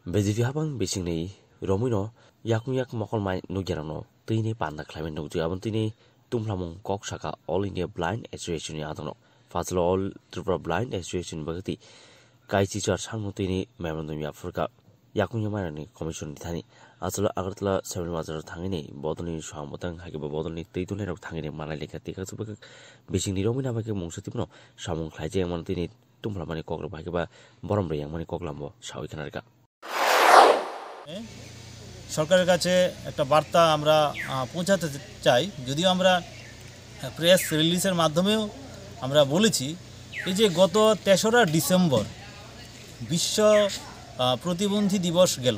BJP habang bising ni Romino yak mokol mai nugerano tini panda climate nugju abon tini tumlamung kok saka All India Blind Association ni adano fazlo All Tripura Blind Association bagati kai chichar sangno tini memorandum ya Afrika yakung mai ni commission ni thani asala agartala 7 bazar thangini bodoni samotang hage bodoni teitune rok thangini manai lekha tika subak bising ni Romino bage mungsatipno samung khlaije man tini tumlamani kokra bage ba boromre yang mani koklambo sawi khanarka সরকারের কাছে একটা বার্তা আমরা পৌঁছাতে চাই যদিও আমরা press রিলিজের মাধ্যমেও আমরা বলেছি এই যে গত ৩রা ডিসেম্বর বিশ্ব প্রতিবন্ধী দিবস গেল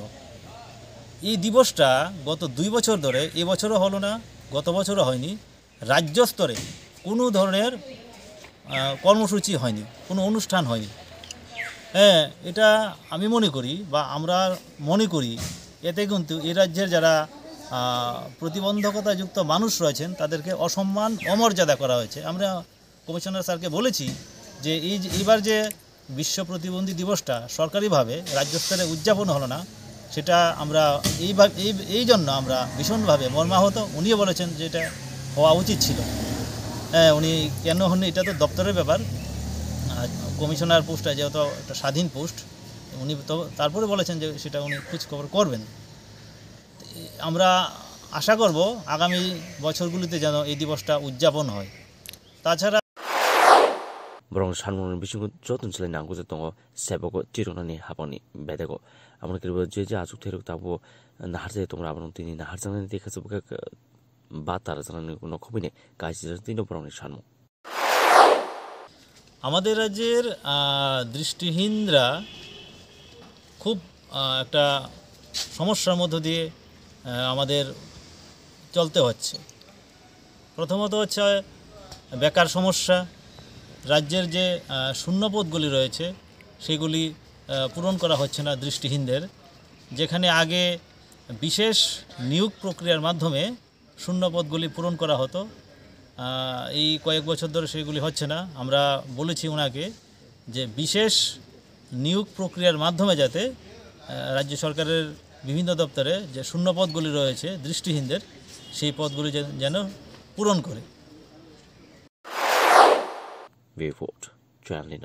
এই দিবসটা গত 2 বছর ধরে এবছরও হলো না গত বছরও হয়নি রাজ্য স্তরে কোনো ধরনের কর্মসূচি হয়নি কোনো অনুষ্ঠান হয়নি এটা আমি মনে করি বা আমরা মনে করি এতে কিন্তু এই রাজ্যের যারা প্রতিবন্ধকতাযুক্ত মানুষ রয়েছেন তাদেরকে অসম্মান অমর্যাদা করা হয়েছে আমরা কমিশনার স্যারকে বলেছি যে এইবার যে বিশ্ব প্রতিবন্ধী দিবসটা সরকারিভাবে রাজ্য স্তরে উদযাপন হলো না সেটা আমরা এই জন্য আমরা ভীষণভাবে মর্মাহত উনিও বলেছেন যে এটা হওয়া উচিত ছিল উনি কেন হন এটা তো দপ্তরের ব্যাপার কমিশনার পোস্টটা যেহেতু একটা স্বাধীন পোস্ট উনি তো তারপরে বলেছেন যে সেটা উনি খোঁজখবর করবেন আমরা আশা করব আগামী বছরগুলিতে যেন এই দিবসটা উদযাপন হয় তাছাড়া বরং সানমনের বিসঙ্গ যতন চলে নাঙ্গো যে দङ সেবকো চিরনানি হাবনি বেদেগো আমরা কিরব যে আজুক থেরক তাবো নাহারজে তোমরা আবরং তিনি নাহারজানানি দেখাছে বকা বা তারা জানানি কোনো খবিনে কাইসি তিন বরং সানম আমাদের রাজ্যের দৃষ্টিহীনরা খুব একটা সমস্যার মধ্য দিয়ে আমাদের চলতে হচ্ছে প্রথমত হচ্ছে বেকার সমস্যা রাজ্যের যে শূন্যপদগুলি রয়েছে সেগুলি পূরণ করা হচ্ছে না দৃষ্টিহীনদের যেখানে আগে বিশেষ নিয়োগ প্রক্রিয়ার মাধ্যমে শূন্যপদগুলি পূরণ করা হতো এই কয়েক বছর ধরে সেগুলি হচ্ছে না আমরা বলেছি ওনাকে যে বিশেষ নিয়োগ প্রক্রিয়ার মাধ্যমে যাতে রাজ্য সরকারের বিভিন্ন দপ্তরে যে শূন্য পদগুলি রয়েছে দৃষ্টিহীনদের সেই পদগুলি যেন পূরণ করে রিপোর্ট চ্যানেল